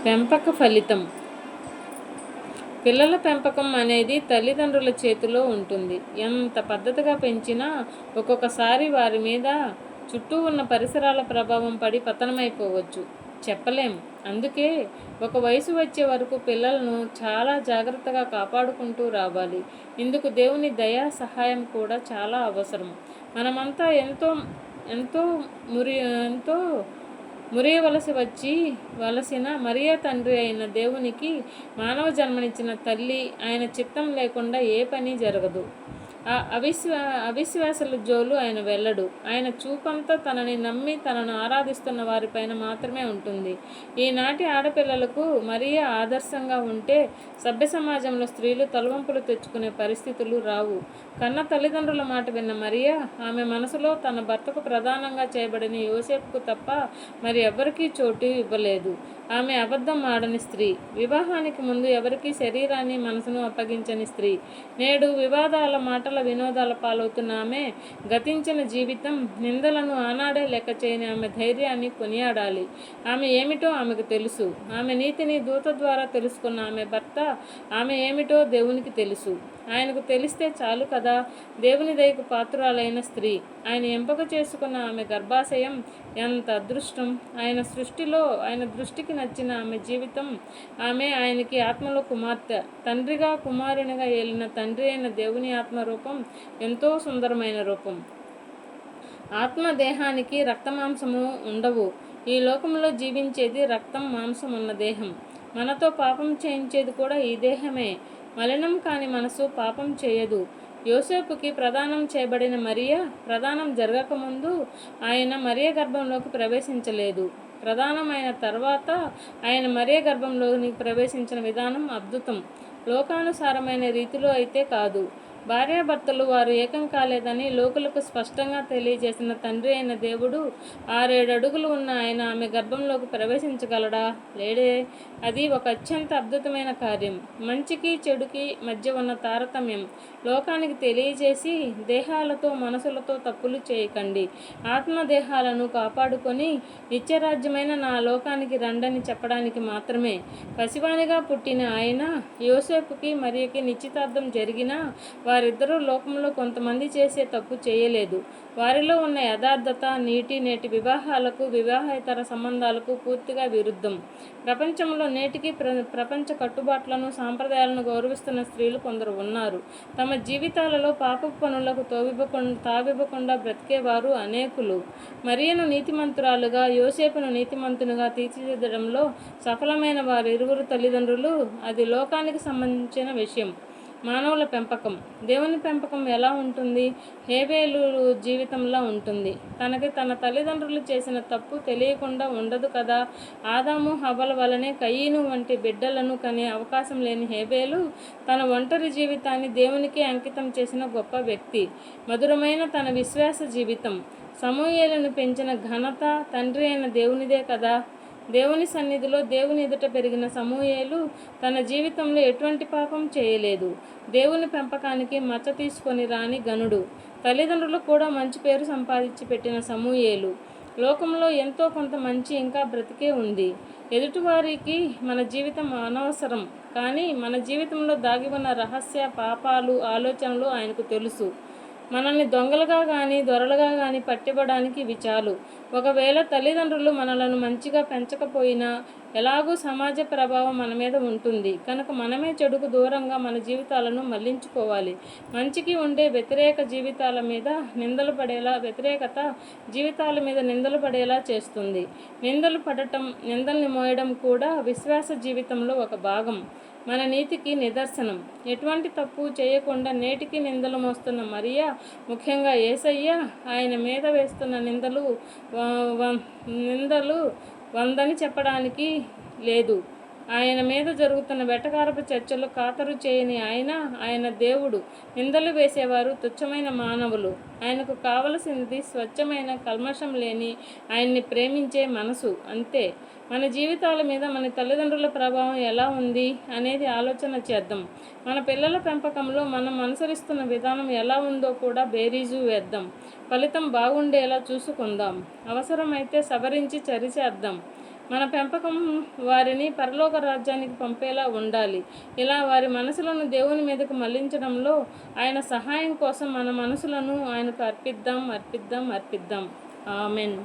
పెంపక ఫలితం. పిల్లల పెంపకం అనేది తల్లిదండ్రుల చేతిలో ఉంటుంది. ఎంత పద్ధతిగా పెంచినా ఒక్కొక్కసారి వారి మీద చుట్టూ ఉన్న పరిసరాల ప్రభావం పడి పతనమైపోవచ్చు. చెప్పలేం. అందుకే ఒక వయసు వచ్చే వరకు పిల్లలను చాలా జాగ్రత్తగా కాపాడుకుంటూ రావాలి. ఇందుకు దేవుని దయా సహాయం కూడా చాలా అవసరం. మనమంతా ఎంతో ఎంతో ఎంతో వలసిన మరియ తండ్రి అయిన దేవునికి మానవ జన్మనిచ్చిన తల్లి ఆయన చిత్తం లేకుండా ఏ పని జరగదు. ఆ అవిశ్వాసుల జోలు ఆయన వెళ్ళడు. ఆయన చూపంతా తనని నమ్మి తనను ఆరాధిస్తున్న వారిపైన మాత్రమే ఉంటుంది. ఈనాటి ఆడపిల్లలకు మరియ ఆదర్శంగా ఉంటే సభ్య సమాజంలో స్త్రీలు తలవంపులు తెచ్చుకునే పరిస్థితులు రావు. కన్న తల్లిదండ్రుల మాట విన్న మరియ ఆమె మనసులో తన భర్తకు ప్రధానంగా చేయబడిన యోసేపుకు తప్ప మరి ఎవరికీ చోటు ఇవ్వలేదు. ఆమె అబద్ధం ఆడని స్త్రీ, వివాహానికి ముందు ఎవరికీ శరీరాన్ని మనసును అప్పగించని స్త్రీ. నేడు వివాదాల మాటల వినోదాల పాలవుతున్న ఆమె గతించిన జీవితం నిందలను ఆనాడే లెక్క చేయని ఆమె ధైర్యాన్ని కొనియాడాలి. ఆమె ఏమిటో ఆమెకు తెలుసు. ఆమె నీతిని దూత ద్వారా తెలుసుకున్న ఆమె భర్త ఆమె ఏమిటో దేవునికి తెలుసు. ఆయనకు తెలిస్తే చాలు కదా. దేవుని దయకు పాత్రురాలైన స్త్రీ, ఆయన ఎంపిక చేసుకున్న ఆమె గర్భాశయం ఎంత అదృష్టం. ఆయన సృష్టిలో ఆయన దృష్టికి నచ్చిన ఆమె జీవితం. ఆమె ఆయనకి ఆత్మలో కుమార్తె. తండ్రిగా కుమారునిగా ఏలిన తండ్రి అయిన దేవుని ఆత్మరూపం ఎంతో సుందరమైన రూపం. ఆత్మ దేహానికి రక్తమాంసము ఉండవు. ఈ లోకంలో జీవించేది రక్తం మాంసం ఉన్న దేహం. మనతో పాపం చేయించేది కూడా ఈ దేహమే. మలినం కాని మనసు పాపం చేయదు. యోసేపుకి ప్రదానం చేయబడిన మరియ ప్రదానం జరగకముందు ఆయన మరియ గర్భంలోకి ప్రవేశించలేదు. ప్రదానం అయిన తర్వాత ఆయన మరియ గర్భంలోకి ప్రవేశించిన విధానం అద్భుతం. లోకానుసారమైన రీతిలో అయితే కాదు. భార్యాభర్తలు వారు ఏకం కాలేదని లోకులకు స్పష్టంగా తెలియజేసిన తండ్రి అయిన దేవుడు 6-7 అడుగులు ఉన్న ఆయన ఆమె గర్భంలోకి ప్రవేశించగలడా? లేడే. అది ఒక అత్యంత అద్భుతమైన కార్యం. మంచికి చెడుకి మధ్య ఉన్న తారతమ్యం లోకానికి తెలియజేసి దేహాలతో మనసులతో తప్పులు చేయకండి, ఆత్మదేహాలను కాపాడుకొని నిత్యరాజ్యమైన నా లోకానికి రండని చెప్పడానికి మాత్రమే. పసివానిగా పుట్టిన ఆయన యోసేపుకి మరియకి నిశ్చితార్థం జరిగినా వారిద్దరూ లోకంలో కొంతమంది చేసే తప్పు చేయలేదు. వారిలో ఉన్న యథార్థత నేటి వివాహాలకు వివాహేతర సంబంధాలకు పూర్తిగా విరుద్ధం. ప్రపంచంలో నేటికి ప్రపంచ కట్టుబాట్లను సాంప్రదాయాలను గౌరవిస్తున్న స్త్రీలు కొందరు ఉన్నారు. తమ జీవితాలలో పాపపు పనులకు తావివ్వకుండా బ్రతికేవారు అనేకులు. మరియను నీతిమంతురాలుగా యోసేపును నీతిమంతునిగా తీర్చిదిద్దడంలో సఫలమైన వారిరువురు తల్లిదండ్రులు. అది లోకానికి సంబంధించిన విషయం. మానవుల పెంపకం. దేవుని పెంపకం ఎలా ఉంటుంది? హేబేలు జీవితంలా ఉంటుంది. తనకి తన తల్లిదండ్రులు చేసిన తప్పు తెలియకుండా ఉండదు కదా. ఆదాము హవ్వల వలనే కయీను వంటి బిడ్డలను కనే అవకాశం లేని హేబేలు తన ఒంటరి జీవితాన్ని దేవునికి అంకితం చేసిన గొప్ప వ్యక్తి. మధురమైన తన విశ్వాస జీవితం. సమూయేలును పెంచిన ఘనత తండ్రి అయిన దేవునిదే కదా. దేవుని సన్నిధిలో దేవుని ఎదుట పెరిగిన సమూయేలు తన జీవితంలో ఎటువంటి పాపం చేయలేదు. దేవుని పెంపకానికి మచ్చ తీసుకొని రాని గనుడు. తల్లిదండ్రులు కూడా మంచి పేరు సంపాదించి పెట్టిన సమూయేలు లోకంలో ఎంతో కొంత మంచి ఇంకా బ్రతికే ఉంది. ఎదుటివారికి మన జీవితం అనవసరం, కానీ మన జీవితంలో దాగి ఉన్న రహస్య పాపాలు ఆలోచనలు ఆయనకు తెలుసు. మనల్ని దొంగలుగా కానీ దొరలుగా కానీ పట్టివ్వడానికి ఇవి చాలు. ఒకవేళ తల్లిదండ్రులు మనలను మంచిగా పెంచకపోయినా ఎలాగూ సమాజ ప్రభావం మన మీద ఉంటుంది కనుక మనమే చెడుకు దూరంగా మన జీవితాలను మళ్లించుకోవాలి. మంచికి ఉండే వ్యతిరేకత జీవితాల మీద నిందలు పడేలా చేస్తుంది. నిందలు పడటం, నిందల్ని మోయడం కూడా విశ్వాస జీవితంలో ఒక భాగం. మన నీతికి నిదర్శనం. ఎటువంటి తప్పు చేయకుండా నేటికి నిందలు మోస్తున్న మరియ, ముఖ్యంగా యేసయ్య ఆయన మీద వేస్తున్న నిందలు 100 చెప్పడానికి లేదు. ఆయన మీద జరుగుతున్న వెటకారపు చర్చలు ఖాతరు చేయని ఆయన దేవుడు. నిందలు వేసేవారు తుచ్చమైన మానవులు. ఆయనకు కావలసినది స్వచ్ఛమైన కల్మషం లేని ఆయన్ని ప్రేమించే మనసు, అంతే. మన జీవితాల మీద మన తల్లిదండ్రుల ప్రభావం ఎలా ఉంది అనేది ఆలోచన చేద్దాం. మన పిల్లల పెంపకంలో మనం అనుసరిస్తున్న విధానం ఎలా ఉందో కూడా బేరీజు వేద్దాం. ఫలితం బాగుండేలా చూసుకుందాం. అవసరమైతే సవరించి సరిచేద్దాం. మన పెంపకం వారిని పరలోక రాజ్యానికి పంపేలా ఉండాలి. ఇలా వారి మనసులను దేవుని మీదకు మళ్లించడంలో ఆయన సహాయం కోసం మన మనసులను ఆయనకు అర్పిద్దాం. ఆమెన్.